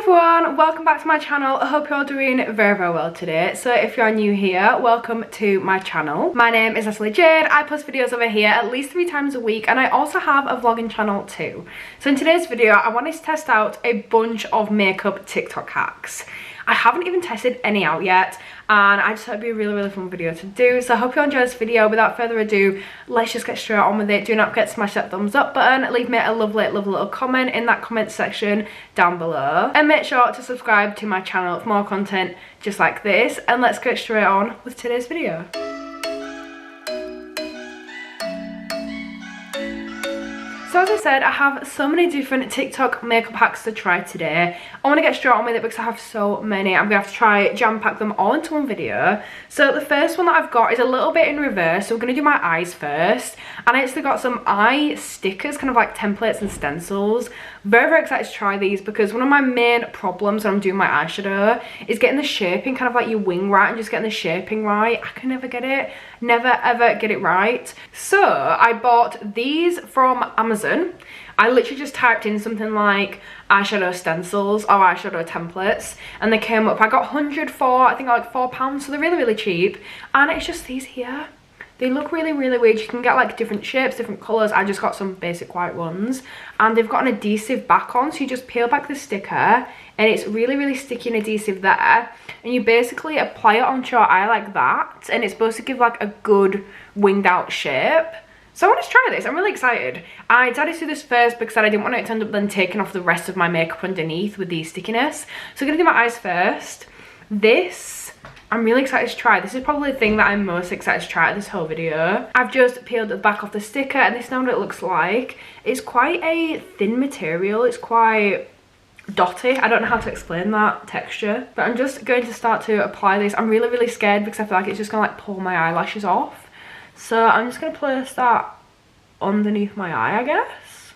Everyone, welcome back to my channel. I hope you're doing very well today. So if you're new here, welcome to my channel. My name is Natalie Jade. I post videos over here at least 3 times a week, and I also have a vlogging channel too. So in today's video, I wanted to test out a bunch of makeup TikTok hacks. I haven't even tested any out yet, and I just thought it'd be a really fun video to do. So I hope you enjoy this video. Without further ado, let's just get straight on with it. Do not forget to smash that thumbs up button, leave me a lovely little comment in that comment section down below, and make sure to subscribe to my channel for more content just like this. And let's get straight on with today's video. So as I said, I have so many different TikTok makeup hacks to try today. I want to get straight on with it because I have so many. I'm going to have to try jam-pack them all into one video. So the first one that I've got is a little bit in reverse. So we're going to do my eyes first. And I actually got some eye stickers, kind of like templates and stencils. Very excited to try these because one of my main problems when I'm doing my eyeshadow is getting the shaping, kind of like your wing right, and just getting the shaping right. I can never get it. Never ever get it right. So I bought these from Amazon. I literally just typed in something like eyeshadow stencils or eyeshadow templates, and they came up. I got 100 for I think like £4, so they're really cheap. And it's just these here. They look really weird. You can get like different shapes, different colours. I just got some basic white ones, and they've got an adhesive back on, so you just peel back the sticker and it's really sticky and adhesive there, and you basically apply it onto your eye like that, and it's supposed to give like a good winged out shape. So I want to try this. I'm really excited. I decided to do this first because I didn't want it to end up then taking off the rest of my makeup underneath with the stickiness. So I'm going to do my eyes first. This, I'm really excited to try. This is probably the thing that I'm most excited to try this whole video. I've just peeled the back off the sticker, and this is now what it looks like. It's quite a thin material. It's quite dotty. I don't know how to explain that texture, but I'm just going to start to apply this. I'm really scared because I feel like it's just going to like pull my eyelashes off. So I'm just going to place that underneath my eye, I guess.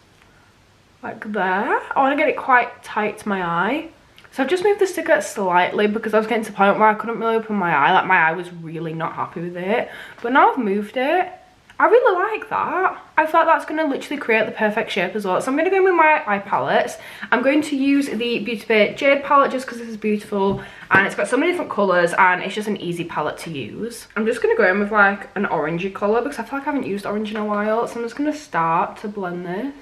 Like there. I want to get it quite tight to my eye. So I've just moved the sticker slightly because I was getting to the point where I couldn't really open my eye. Like my eye was really not happy with it. But now I've moved it. I really like that. I feel like that's going to literally create the perfect shape as well. So I'm going to go in with my eye palettes. I'm going to use the Beauty Bay Jade palette just because this is beautiful. And it's got so many different colours, and it's just an easy palette to use. I'm just going to go in with like an orangey colour because I feel like I haven't used orange in a while. So I'm just going to start to blend this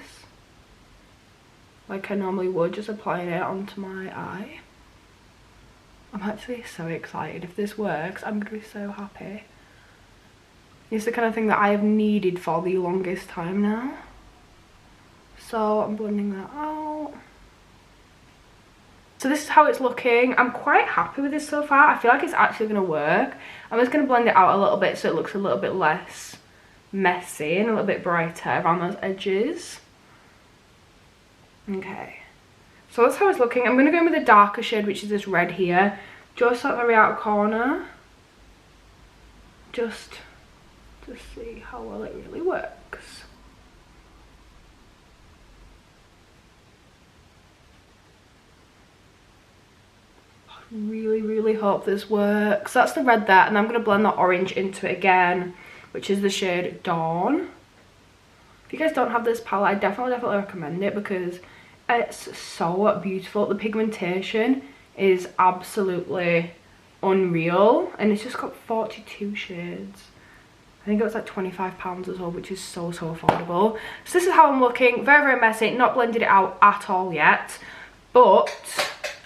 like I normally would, just applying it onto my eye. I'm actually so excited. If this works, I'm going to be so happy. It's the kind of thing that I have needed for the longest time now. So I'm blending that out. So this is how it's looking. I'm quite happy with this so far. I feel like it's actually going to work. I'm just going to blend it out a little bit so it looks a little bit less messy and a little bit brighter around those edges. Okay. So that's how it's looking. I'm going to go in with a darker shade, which is this red here. Just at the very outer corner. Just to see how well it really works. I really hope this works. That's the red there, and I'm going to blend that orange into it again, which is the shade Dawn. If you guys don't have this palette, I definitely recommend it because it's so beautiful. The pigmentation is absolutely unreal, and it's just got 42 shades. I think it was like £25 as well, which is so affordable. So this is how I'm looking. Very messy. Not blended it out at all yet. But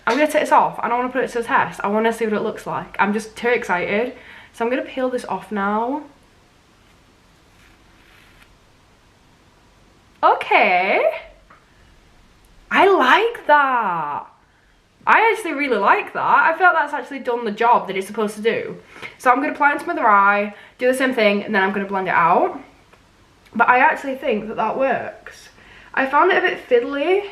I'm going to take this off and I want to put it to the test. I want to see what it looks like. I'm just too excited. So I'm going to peel this off now. Okay. I like that. I actually really like that. I feel like that's actually done the job that it's supposed to do. So I'm going to apply it into my other eye, do the same thing, and then I'm going to blend it out. But I actually think that that works. I found it a bit fiddly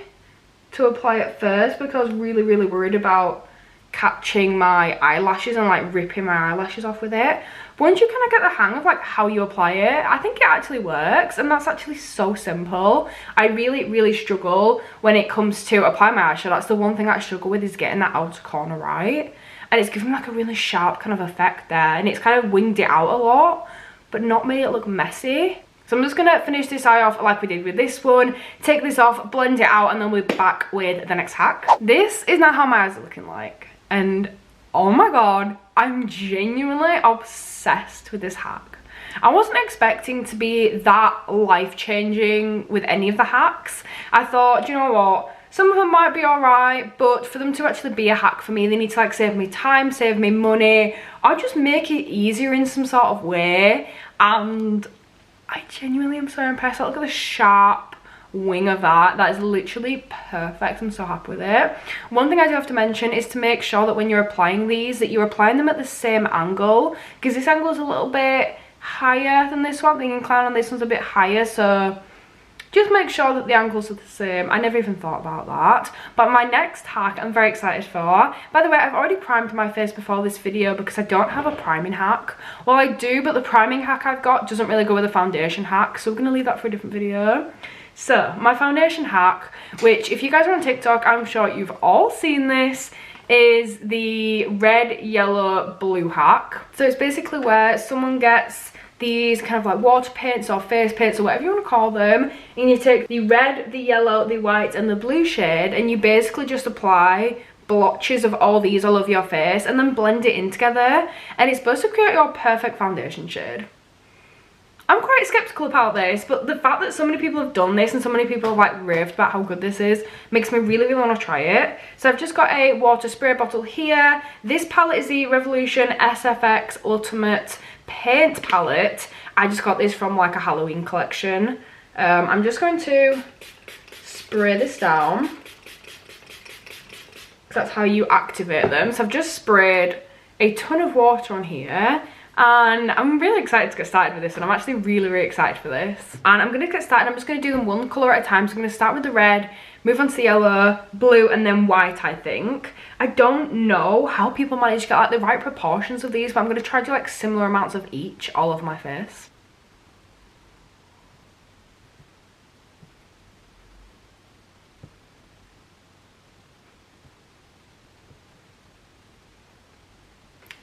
to apply it first because I was really worried about catching my eyelashes and like ripping my eyelashes off with it. But once you kind of get the hang of like how you apply it, I think it actually works, and that's actually so simple. I really struggle when it comes to applying my eyeshadow. That's the one thing I struggle with, is getting that outer corner right, and it's giving like a really sharp kind of effect there, and it's kind of winged it out a lot but not made it look messy. So I'm just going to finish this eye off like we did with this one, take this off, blend it out, and then we're back with the next hack. This is now how my eyes are looking like. And oh my god, I'm genuinely obsessed with this hack. I wasn't expecting to be that life-changing with any of the hacks. I thought, do you know what? Some of them might be alright, but for them to actually be a hack for me, they need to like save me time, save me money, or just make it easier in some sort of way. And I genuinely am so impressed. Look at the sharp wing of that. That is literally perfect. I'm so happy with it. One thing I do have to mention is to make sure that when you're applying these, that you're applying them at the same angle, because this angle is a little bit higher than this one. The incline on this one's a bit higher, so just make sure that the angles are the same. I never even thought about that. But my next hack I'm very excited for. By the way, I've already primed my face before this video because I don't have a priming hack. Well, I do, but the priming hack I've got doesn't really go with the foundation hack, so we're going to leave that for a different video. So, my foundation hack, which if you guys are on TikTok, I'm sure you've all seen this, is the red, yellow, blue hack. So it's basically where someone gets these kind of like water paints or face paints or whatever you want to call them, and you take the red, the yellow, the white and the blue shade, and you basically just apply blotches of all these all over your face and then blend it in together, and it's supposed to create your perfect foundation shade. I'm quite skeptical about this, but the fact that so many people have done this and so many people have like raved about how good this is makes me really want to try it. So I've just got a water spray bottle here. This palette is the Revolution SFX Ultimate Paint palette. I just got this from like a Halloween collection. I'm just going to spray this down, because that's how you activate them. So I've just sprayed a ton of water on here, and I'm really excited to get started with this, and I'm actually really excited for this. And I'm going to get started. I'm just going to do them one colour at a time. So I'm going to start with the red, move on to the yellow, blue, and then white, I think. I don't know how people manage to get like the right proportions of these, but I'm going to try to do like similar amounts of each all over my face.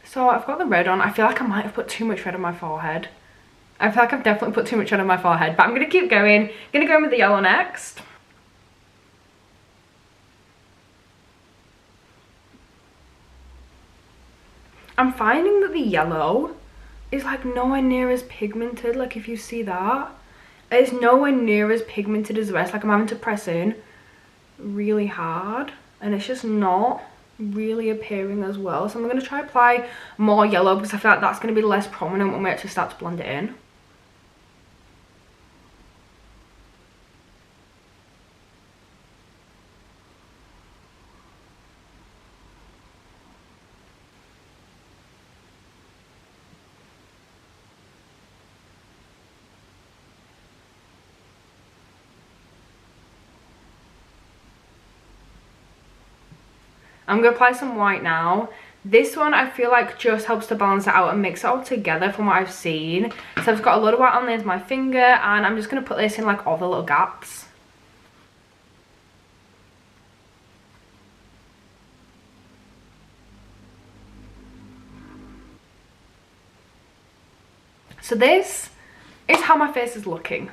So I've got the red on. I feel like I might have put too much red on my forehead. I feel like I've definitely put too much red on my forehead, but I'm going to keep going. I'm going to go in with the yellow next. I'm finding that the yellow is like nowhere near as pigmented. Like if you see that, it's nowhere near as pigmented as the rest. Like I'm having to press in really hard and it's just not really appearing as well. So I'm going to try apply more yellow because I feel like that's going to be less prominent when we actually start to blend it in. I'm going to apply some white now. This one I feel like just helps to balance it out and mix it all together from what I've seen. So I've got a lot of white on the end of my finger, and I'm just going to put this in like all the little gaps. So this is how my face is looking.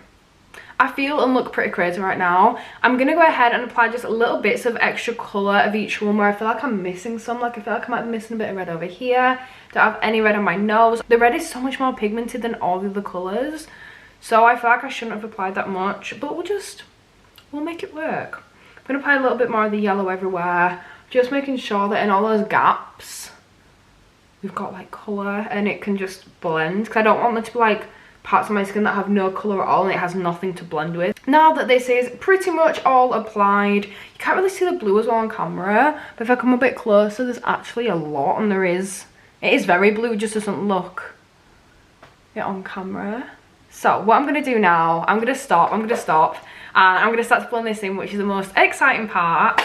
I feel and look pretty crazy right now. I'm going to go ahead and apply just little bits of extra colour of each one where I feel like I'm missing some. Like I feel like I might be missing a bit of red over here. Don't have any red on my nose. The red is so much more pigmented than all the other colours. So I feel like I shouldn't have applied that much. But we'll make it work. I'm going to apply a little bit more of the yellow everywhere. Just making sure that in all those gaps, we've got like colour and it can just blend. Because I don't want there to be like parts of my skin that have no colour at all and it has nothing to blend with. Now that this is pretty much all applied, you can't really see the blue as well on camera, but if I come a bit closer, there's actually a lot, and it is very blue, it just doesn't look it on camera. So what I'm going to do now, I'm going to stop and I'm going to start to blend this in, which is the most exciting part.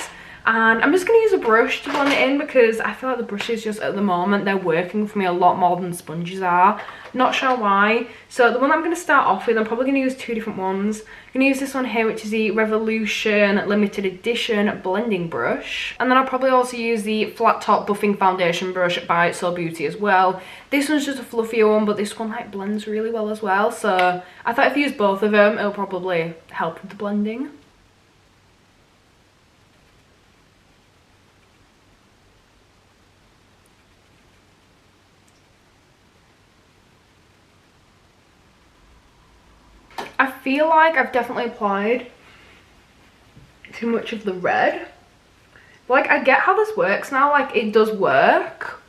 And I'm just going to use a brush to blend it in because I feel like the brushes just at the moment, they're working for me a lot more than sponges are. Not sure why. So the one I'm going to start off with, I'm probably going to use two different ones. I'm going to use this one here, which is the Revolution Limited Edition Blending Brush. And then I'll probably also use the Flat Top Buffing Foundation Brush by So Beauty as well. This one's just a fluffier one, but this one like blends really well as well. So I thought if you use both of them, it'll probably help with the blending. I feel like I've definitely applied too much of the red. Like, I get how this works now, like it does work.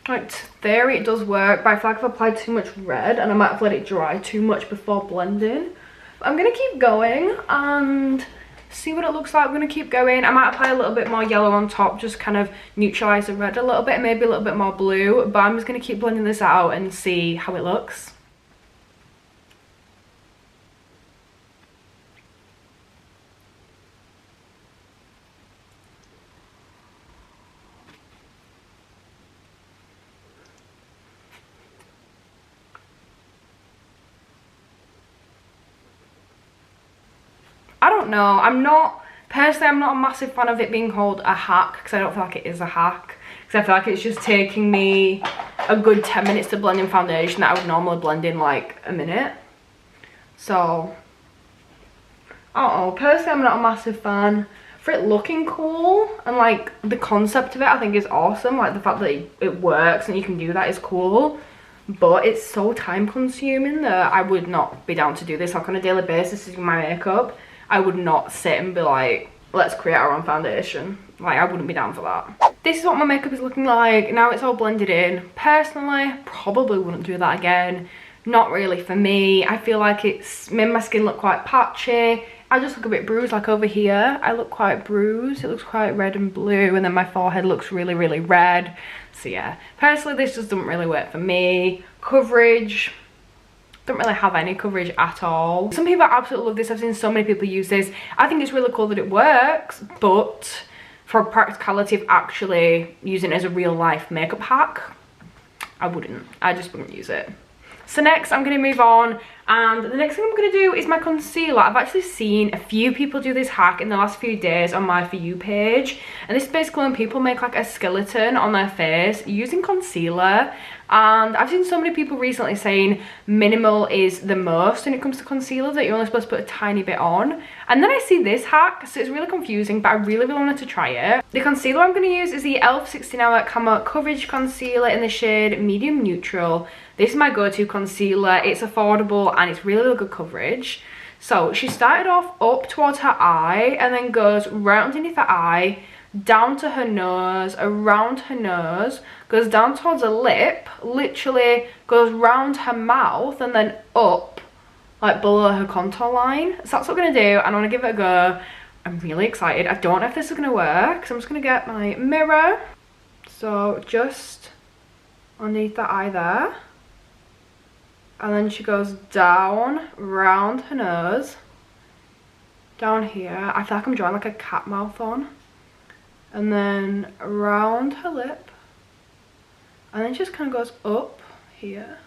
Like, in theory it does work, but I feel like I've applied too much red and I might have let it dry too much before blending. But I'm gonna keep going and see what it looks like. I'm gonna keep going. I might apply a little bit more yellow on top, just kind of neutralize the red a little bit, maybe a little bit more blue, but I'm just gonna keep blending this out and see how it looks. I don't know, personally I'm not a massive fan of it being called a hack because I don't feel like it is a hack, because I feel like it's just taking me a good 10 minutes to blend in foundation that I would normally blend in like a minute. So I don't know, personally I'm not a massive fan. For it looking cool and like the concept of it I think is awesome, like the fact that it works and you can do that is cool, but it's so time consuming that I would not be down to do this like on a daily basis in my makeup. I would not sit and be like, let's create our own foundation. Like, I wouldn't be down for that. This is what my makeup is looking like. Now it's all blended in. Personally, probably wouldn't do that again. Not really for me. I feel like it's made my skin look quite patchy. I just look a bit bruised, like over here. I look quite bruised. It looks quite red and blue. And then my forehead looks really, really red. So yeah, personally, this just doesn't really work for me. Coverage. Don't really have any coverage at all. Some people absolutely love this. I've seen so many people use this. I think it's really cool that it works, but for practicality of actually using it as a real life makeup hack, I just wouldn't use it. So next I'm going to move on, and the next thing I'm going to do is my concealer. I've actually seen a few people do this hack in the last few days on my For You page, and this is basically when people make like a skeleton on their face using concealer. And I've seen so many people recently saying minimal is the most when it comes to concealer, that you're only supposed to put a tiny bit on. And then I see this hack, so it's really confusing, but I really wanted to try it. The concealer I'm going to use is the e.l.f. 16 Hour Camo Coverage Concealer in the shade Medium Neutral. This is my go-to concealer. It's affordable and it's really good coverage. So she started off up towards her eye and then goes right underneath her eye, down to her nose, around her nose, goes down towards her lip, literally goes round her mouth and then up like below her contour line. So that's what I'm going to do, and I want to give it a go. I'm really excited. I don't know if this is going to work, so I'm just going to get my mirror. So just underneath the eye there, and then she goes down round her nose, down here. I feel like I'm drawing like a cat mouth on, and then around her lip, and then it just kind of goes up here.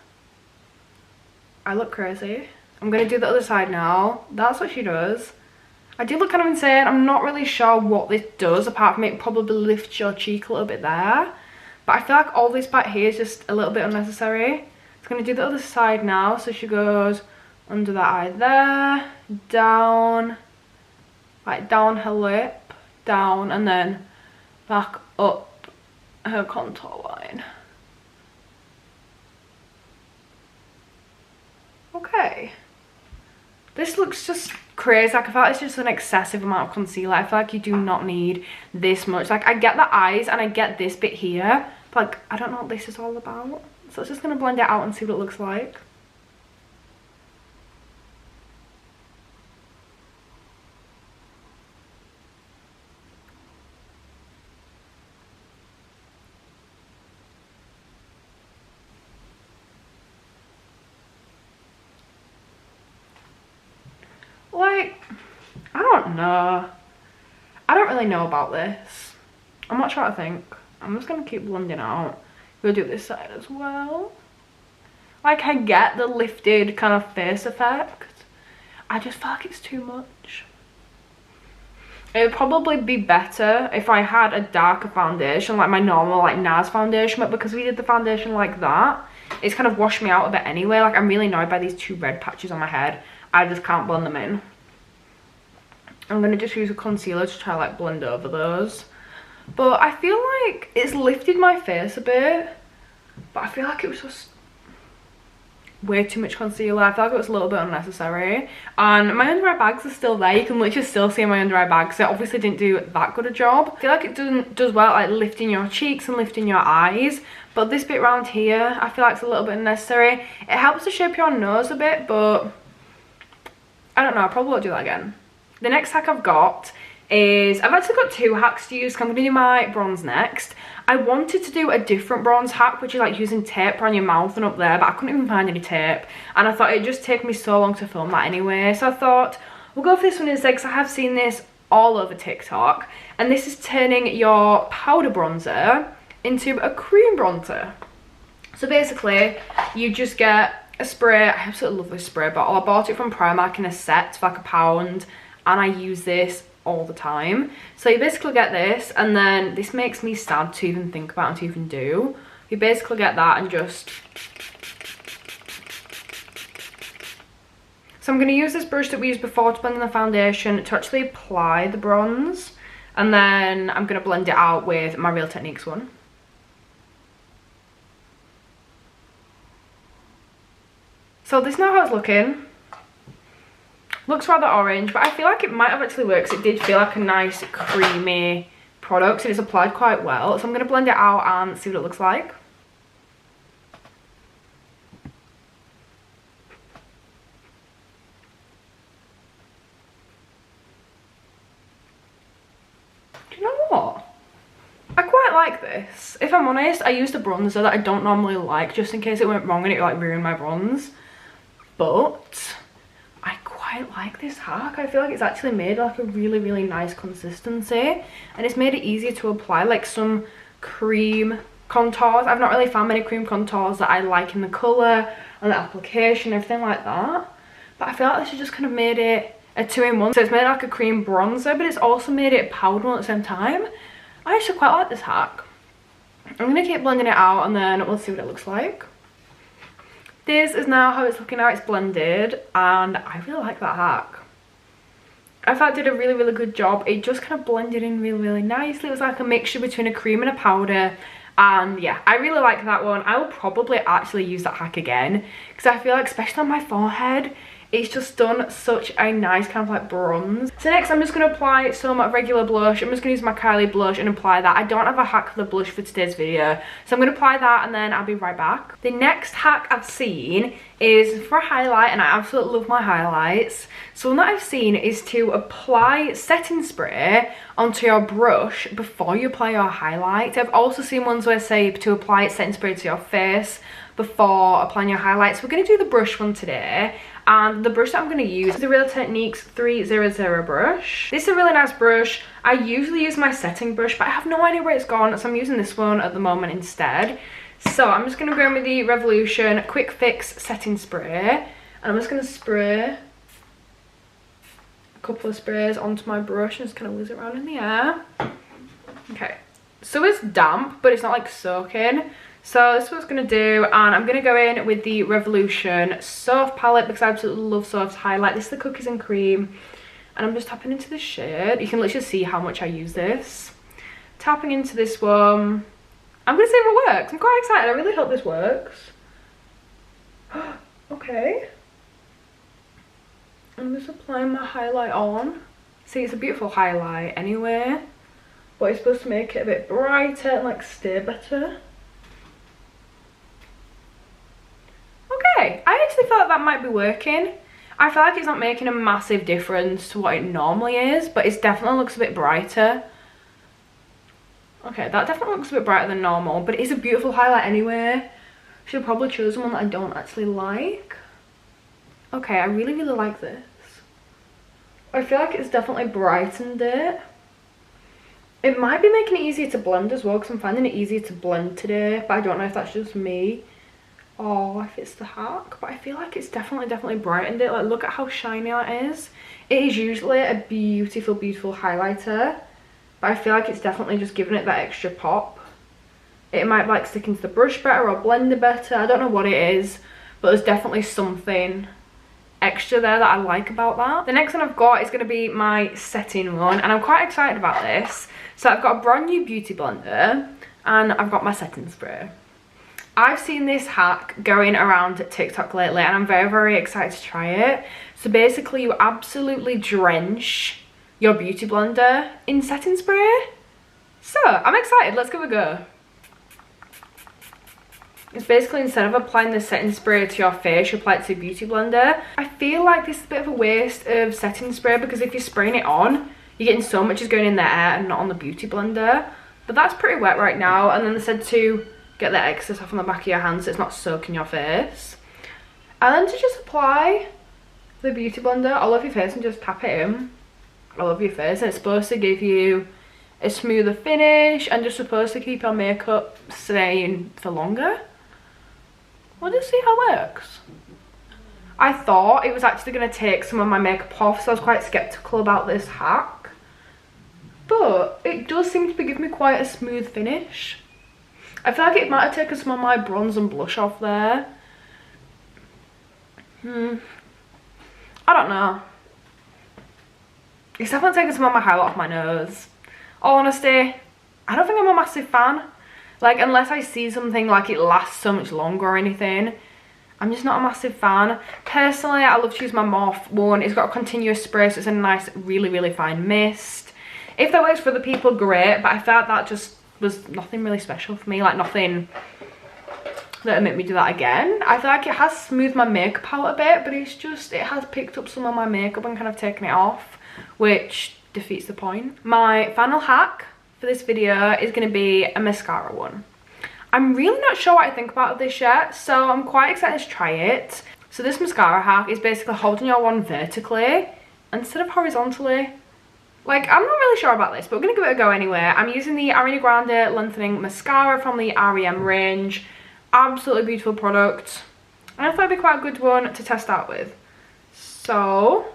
I look crazy. I'm going to do the other side now. That's what she does. I do look kind of insane. I'm not really sure what this does, apart from it probably lifts your cheek a little bit there. But I feel like all this part here is just a little bit unnecessary. I'm going to do the other side now. So she goes under that eye there, down, like down her lip, down, and then back up her contour line. Okay. This looks just crazy. Like, I feel like it's just an excessive amount of concealer. I feel like you do not need this much. Like, I get the eyes and I get this bit here, but like, I don't know what this is all about. So I'm just going to blend it out and see what it looks like. Like, I don't know. I don't really know about this. I'm not sure what I think. I'm just gonna keep blending out. We'll do this side as well. Like, I get the lifted kind of face effect. I just feel like it's too much. It would probably be better if I had a darker foundation, like my normal like NARS foundation, but because we did the foundation like that, it's kind of washed me out a bit anyway. Like, I'm really annoyed by these two red patches on my head. I just can't blend them in. I'm going to just use a concealer to try like blend over those. But I feel like it's lifted my face a bit, but I feel like it was just way too much concealer. I feel like it was a little bit unnecessary. And my under eye bags are still there. You can literally still see my under eye bags, so it obviously didn't do that good a job. I feel like it does well at like lifting your cheeks and lifting your eyes, but this bit around here I feel like it's a little bit unnecessary. It helps to shape your nose a bit, but I don't know, I probably won't do that again. The next hack I've got is, I've actually got two hacks to use. I'm going to do my bronze next. I wanted to do a different bronze hack, which is like using tape around your mouth and up there, but I couldn't even find any tape, and I thought it'd just take me so long to film that anyway, so I thought we'll go for this one instead, because I have seen this all over TikTok, and this is turning your powder bronzer into a cream bronzer. So basically you just get a spray. I absolutely love this spray bottle. I bought it from Primark in a set for like £1, and I use this all the time. So you basically get this, and then this makes me sad to even think about and to even do. You basically get that and just... So I'm going to use this brush that we used before to blend in the foundation to actually apply the bronze, and then I'm going to blend it out with my Real Techniques one. So this is now how it's looking. Looks rather orange, but I feel like it might have actually worked, 'cause it did feel like a nice creamy product and it's applied quite well. So I'm going to blend it out and see what it looks like. Do you know what? I quite like this. If I'm honest, I used a bronzer that I don't normally like, just in case it went wrong and it like ruined my bronze. But I quite like this hack. I feel like it's actually made like a really nice consistency, and it's made it easier to apply like some cream contours. I've not really found many cream contours that I like in the colour and the application, everything like that, but I feel like this has just kind of made it a 2-in-1. So it's made it like a cream bronzer, but it's also made it a powder one at the same time. I actually quite like this hack. I'm going to keep blending it out and then we'll see what it looks like. This is now how it's looking now. It's blended, and I really like that hack. I thought it did a really good job. It just kind of blended in really nicely. It was like a mixture between a cream and a powder, and yeah, I really like that one. I will probably actually use that hack again, because I feel like, especially on my forehead, it's just done such a nice kind of like bronze. So next I'm just going to apply some regular blush. I'm just going to use my Kylie blush and apply that. I don't have a hack for the blush for today's video, so I'm going to apply that and then I'll be right back. The next hack I've seen is for a highlight, and I absolutely love my highlights. So one that I've seen is to apply setting spray onto your brush before you apply your highlight. I've also seen ones where say to apply setting spray to your face before applying your highlights. We're going to do the brush one today, and the brush that I'm going to use is the Real Techniques 300 brush. This is a really nice brush. I usually use my setting brush, but I have no idea where it's gone, so I'm using this one at the moment instead. So I'm just going to go in with the Revolution Quick Fix Setting Spray, and I'm just going to spray a couple of sprays onto my brush and just kind of whiz it around in the air. Okay, so it's damp, but it's not like soaking. So this is what it's going to do, and I'm going to go in with the Revolution Soft palette because I absolutely love soft highlight. This is the Cookies and Cream, and I'm just tapping into the shade. You can literally see how much I use this. Tapping into this one. I'm going to see if it works. I'm quite excited. I really hope this works. Okay. I'm just applying my highlight on. See, it's a beautiful highlight anyway, but it's supposed to make it a bit brighter and like stay better. Okay, I actually feel like that might be working. I feel like it's not making a massive difference to what it normally is, but it definitely looks a bit brighter. Okay, that definitely looks a bit brighter than normal, but it is a beautiful highlight anyway. Should probably choose one that I don't actually like. Okay, I really like this. I feel like it's definitely brightened it. It might be making it easier to blend as well, because I'm finding it easier to blend today, but I don't know if that's just me or if it's the hack. But I feel like it's definitely brightened it. Like, look at how shiny that is. It is usually a beautiful highlighter, but I feel like it's definitely just giving it that extra pop. It might like stick into the brush better or blend it better. I don't know what it is, but there's definitely something extra there that I like about that. The next one I've got is going to be my setting one, and I'm quite excited about this. So I've got a brand new beauty blender and I've got my setting spray. I've seen this hack going around TikTok lately and I'm very excited to try it. So basically you absolutely drench your beauty blender in setting spray. So I'm excited, let's give it a go. It's basically, instead of applying the setting spray to your face, you apply it to the beauty blender. I feel like this is a bit of a waste of setting spray, because if you're spraying it on, you're getting so much is going in the air and not on the beauty blender. But that's pretty wet right now, and then they said to get the excess off on the back of your hand so it's not soaking your face. And then to just apply the beauty blender all over your face and just tap it in all over your face, and it's supposed to give you a smoother finish and just supposed to keep your makeup staying for longer. We'll just see how it works. I thought it was actually going to take some of my makeup off, so I was quite skeptical about this hack. But it does seem to be giving me quite a smooth finish. I feel like it might have taken some of my bronze and blush off there. I don't know. It's definitely taken some of my highlight off my nose. All honesty, I don't think I'm a massive fan. Like, unless I see something like it lasts so much longer or anything, I'm just not a massive fan. Personally, I love to use my Morphe one. It's got a continuous spray, so it's a nice, really fine mist. If that works for other people, great, but I felt that just was nothing really special for me. Like, nothing that would make me do that again. I feel like it has smoothed my makeup out a bit, but it's just, it has picked up some of my makeup and kind of taken it off, which defeats the point. My final hack for this video is going to be a mascara one. I'm really not sure what I think about this yet, so I'm quite excited to try it. So this mascara hack is basically holding your wand vertically instead of horizontally. Like, I'm not really sure about this, but we're going to give it a go anyway. I'm using the Ariana Grande Lengthening Mascara from the REM range. Absolutely beautiful product. And I thought it'd be quite a good one to test out with. So,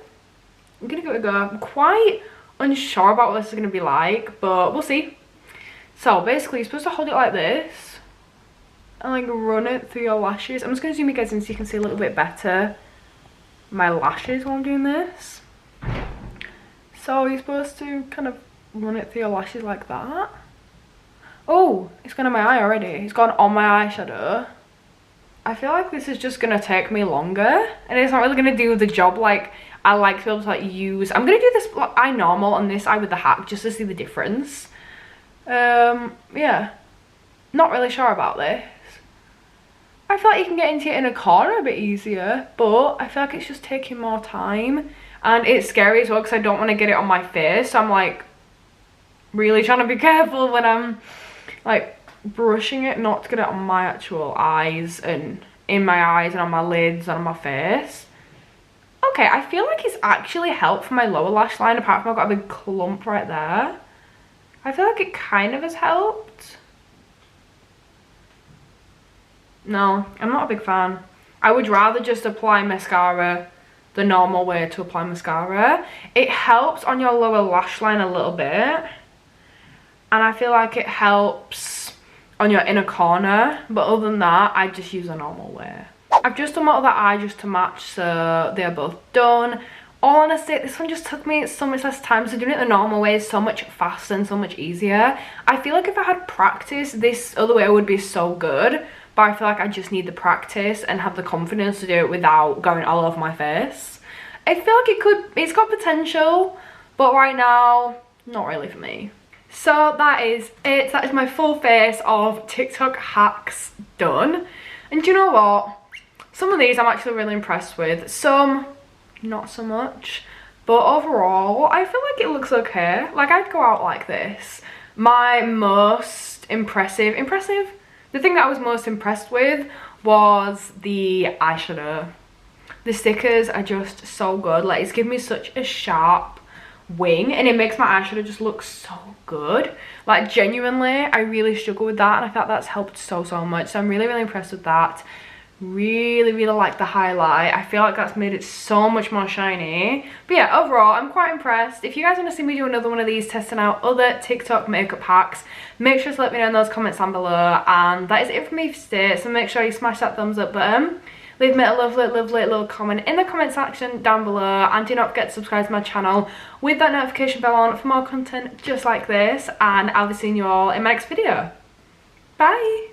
I'm going to give it a go. I'm quite unsure about what this is going to be like, but we'll see. So, basically, you're supposed to hold it like this and, like, run it through your lashes. I'm just going to zoom you guys in so you can see a little bit better my lashes while I'm doing this. So you're supposed to kind of run it through your lashes like that. Oh, it's gone on my eye already. It's gone on my eyeshadow. I feel like this is just going to take me longer, and it's not really going to do the job like I like to be able to like use. I'm going to do this eye normal on this eye with the hack just to see the difference. Yeah, not really sure about this. I feel like you can get into it in a corner a bit easier, but I feel like it's just taking more time. And it's scary as well because I don't want to get it on my face. So I'm like really trying to be careful when I'm like brushing it, not to get it on my actual eyes and in my eyes and on my lids and on my face. Okay, I feel like it's actually helped for my lower lash line, apart from I've got a big clump right there. I feel like it kind of has helped. No, I'm not a big fan. I would rather just apply mascara the normal way to apply mascara. It helps on your lower lash line a little bit, and I feel like it helps on your inner corner, but other than that, I just use a normal way. I've just done my other eye just to match, so they're both done. All honesty, this one just took me so much less time, so doing it the normal way is so much faster and so much easier. I feel like if I had practice, this other way would be so good, but I feel like I just need the practice and have the confidence to do it without going all over my face. I feel like it's got potential, but right now, not really for me. So that is it. That is my full face of TikTok hacks done. And do you know what? Some of these I'm actually really impressed with. Some, not so much. But overall, I feel like it looks okay. Like, I'd go out like this. My most impressive, the thing that I was most impressed with was the eyeshadow. The stickers are just so good. Like, it's given me such a sharp wing, and it makes my eyeshadow just look so good. Like genuinely, I really struggle with that, and I thought that's helped so much. So I'm really impressed with that. Really like the highlight. I feel like that's made it so much more shiny. But yeah, overall I'm quite impressed. If you guys want to see me do another one of these testing out other TikTok makeup hacks, make sure to let me know in those comments down below. And that is it for me for today, so make sure you smash that thumbs up button, leave me a lovely little comment in the comment section down below, and do not forget to subscribe to my channel with that notification bell on for more content just like this. And I'll be seeing you all in my next video. Bye.